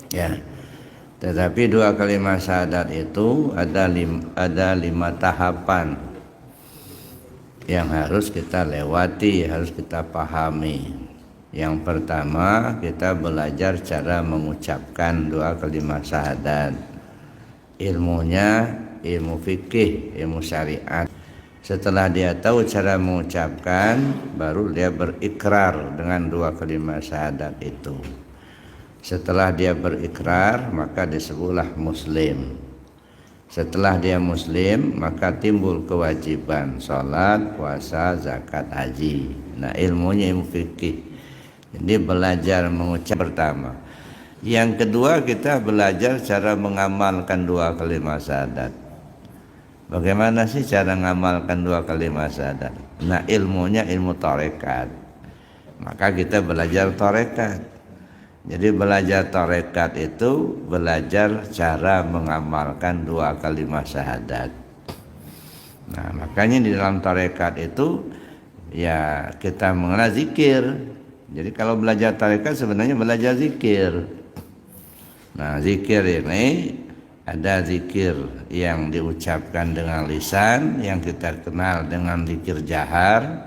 Ya. Tetapi dua kalimat syahadat itu ada lima tahapan yang harus kita lewati, harus kita pahami. Yang pertama, kita belajar cara mengucapkan dua kalimat syahadat. Ilmunya ilmu fikih, ilmu syariat. Setelah dia tahu cara mengucapkan, baru dia berikrar dengan dua kalimat syahadat itu. Setelah dia berikrar, maka disebutlah muslim. Setelah dia muslim, maka timbul kewajiban salat, puasa, zakat, haji. Nah, ilmunya ilmu fikih. Jadi belajar mengucap pertama. Yang kedua, kita belajar cara mengamalkan dua kalimat syahadat. Bagaimana sih cara mengamalkan dua kalimat syahadat? Nah, ilmunya ilmu tarekat. Maka kita belajar tarekat. Jadi belajar tarekat itu belajar cara mengamalkan dua kalimat syahadat. Nah, makanya di dalam tarekat itu ya kita mengenal zikir. Jadi kalau belajar tarekat sebenarnya belajar zikir. Nah, zikir ini ada zikir yang diucapkan dengan lisan, yang kita kenal dengan zikir jahar.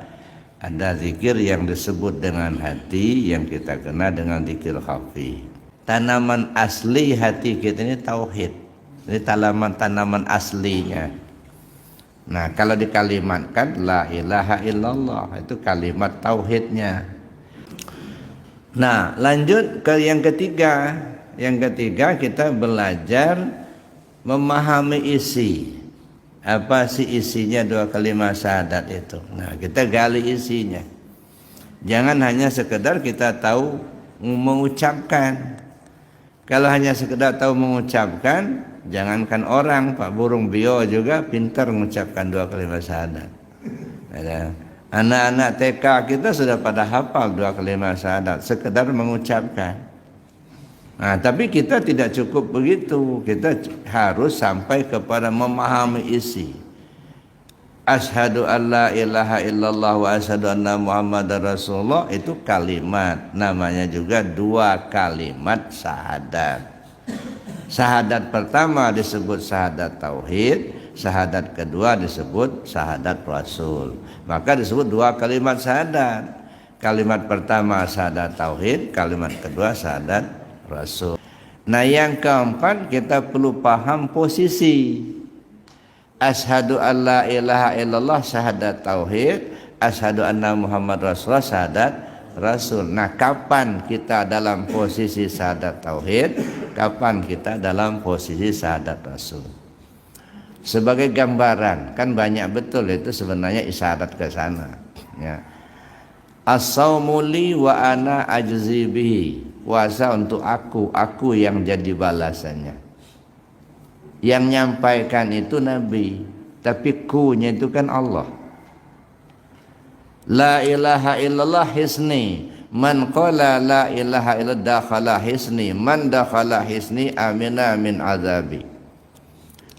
Ada zikir yang disebut dengan hati, yang kita kenal dengan zikir khafi. Tanaman asli hati kita ini tauhid. Ini tanaman aslinya. Nah, kalau dikalimatkan la ilaha illallah, itu kalimat tauhidnya. Nah, lanjut ke yang ketiga. Yang ketiga, kita belajar memahami isi. Apa sih isinya dua kalimat syahadat itu? Nah, kita gali isinya. Jangan hanya sekedar kita tahu mengucapkan. Kalau hanya sekedar tahu mengucapkan, jangankan orang, Pak Burung Bio juga pintar mengucapkan dua kalimat syahadat. Anak-anak TK kita sudah pada hafal dua kalimat syahadat, sekedar mengucapkan. Nah, tapi kita tidak cukup begitu. Kita harus sampai kepada memahami isi. Asyhadu an la ilaha illallah wa asyhadu anna Muhammadar Rasulullah, itu kalimat. Namanya juga dua kalimat syahadat. Syahadat pertama disebut syahadat tauhid, syahadat kedua disebut syahadat rasul. Maka disebut dua kalimat syahadat. Kalimat pertama syahadat tauhid, kalimat kedua syahadat rasul. Nah, yang keempat, kita perlu paham posisi. Asyhadu an la ilaha illallah syahadat tauhid, asyhadu anna Muhammad Rasulullah syahadat rasul. Nah, kapan kita dalam posisi syahadat tauhid, kapan kita dalam posisi syahadat rasul? Sebagai gambaran, kan banyak betul itu sebenarnya isyarat ke sana, ya. As-saumu li wa ana ajzi bihi. Puasa untuk aku yang jadi balasannya. Yang nyampaikan itu Nabi, tapi ku-nya itu kan Allah. La ilaha illallah hisni, man qala la ilaha illallah dakhala hisni, man dakhala hisni amina min azabi.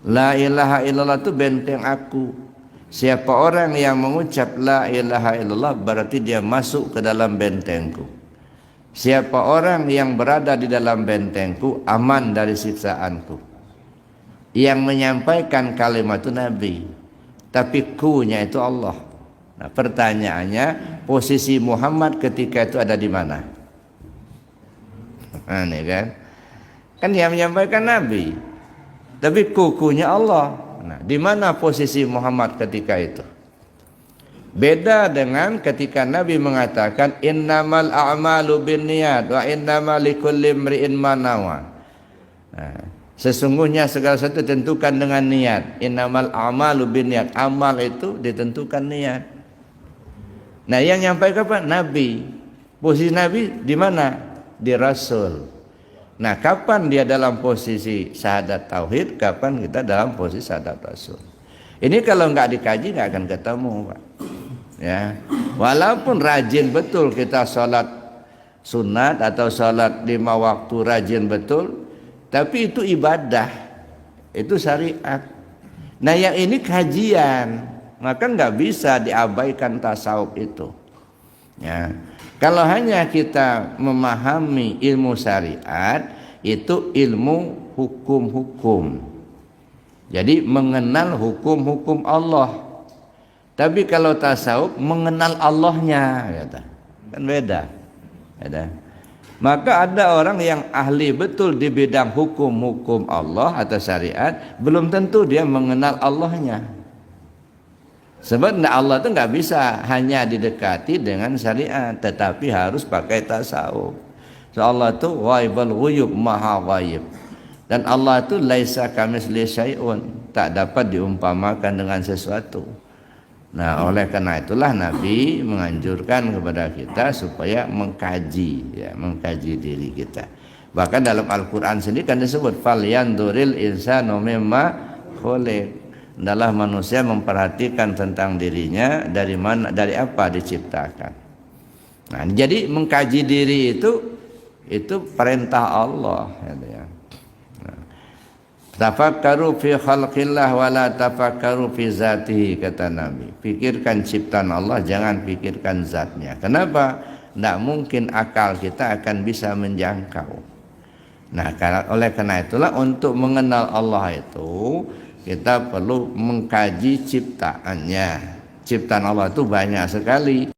La ilaha illallah itu benteng aku. Siapa orang yang mengucap la ilaha illallah, berarti dia masuk ke dalam bentengku. Siapa orang yang berada di dalam bentengku, aman dari siksaanku. Yang menyampaikan kalimat itu Nabi, tapi ku-nya itu Allah. Nah, pertanyaannya, posisi Muhammad ketika itu ada di mana? Nah, ini kan yang menyampaikan Nabi, tapi ku-nya Allah. Nah, di mana posisi Muhammad ketika itu? Beda dengan ketika Nabi mengatakan innamal a'malu binniyat wa innamal likulli imri'in ma nawa. Nah, sesungguhnya segala sesuatu ditentukan dengan niat. Innamal a'malu binniyat, amal itu ditentukan niat. Nah, yang nyampaikan apa? Nabi. Posisi Nabi di mana? Di Rasul. Nah, kapan dia dalam posisi syahadat tauhid, kapan kita dalam posisi syahadat Rasul? Ini kalau nggak dikaji nggak akan ketemu, Pak. Ya, walaupun rajin betul kita sholat sunat atau sholat 5 waktu rajin betul, tapi itu ibadah, itu syariat. Nah, yang ini kajian, maka nggak bisa diabaikan tasawuf itu. Ya, kalau hanya kita memahami ilmu syariat, itu ilmu hukum-hukum. Jadi mengenal hukum-hukum Allah. Tapi kalau tasawuf mengenal Allahnya, kata. Kan beda. Maka ada orang yang ahli betul di bidang hukum-hukum Allah atau syariat, belum tentu dia mengenal Allahnya. Sebab Allah itu nggak bisa hanya didekati dengan syariat, tetapi harus pakai tasawuf. So Allah itu ghaibul ghuyub, maha ghaib. Dan Allah itu laisa kamitslihi syai'un, tak dapat diumpamakan dengan sesuatu. Nah, oleh karena itulah Nabi menganjurkan kepada kita supaya mengkaji, ya, mengkaji diri kita. Bahkan dalam Al-Quran sendiri kan disebut falyanduril insanu mimma khuliq. Adalah manusia memperhatikan tentang dirinya dari mana, dari apa diciptakan. Nah, jadi mengkaji diri itu perintah Allah, ya. Tafakkaru fi khalqillah wa la tafakkaru fi zatihi, kata Nabi. Pikirkan ciptaan Allah, jangan pikirkan zatnya. Kenapa? Tidak mungkin akal kita akan bisa menjangkau. Nah, oleh karena itulah untuk mengenal Allah itu kita perlu mengkaji ciptaannya. Ciptaan Allah itu banyak sekali.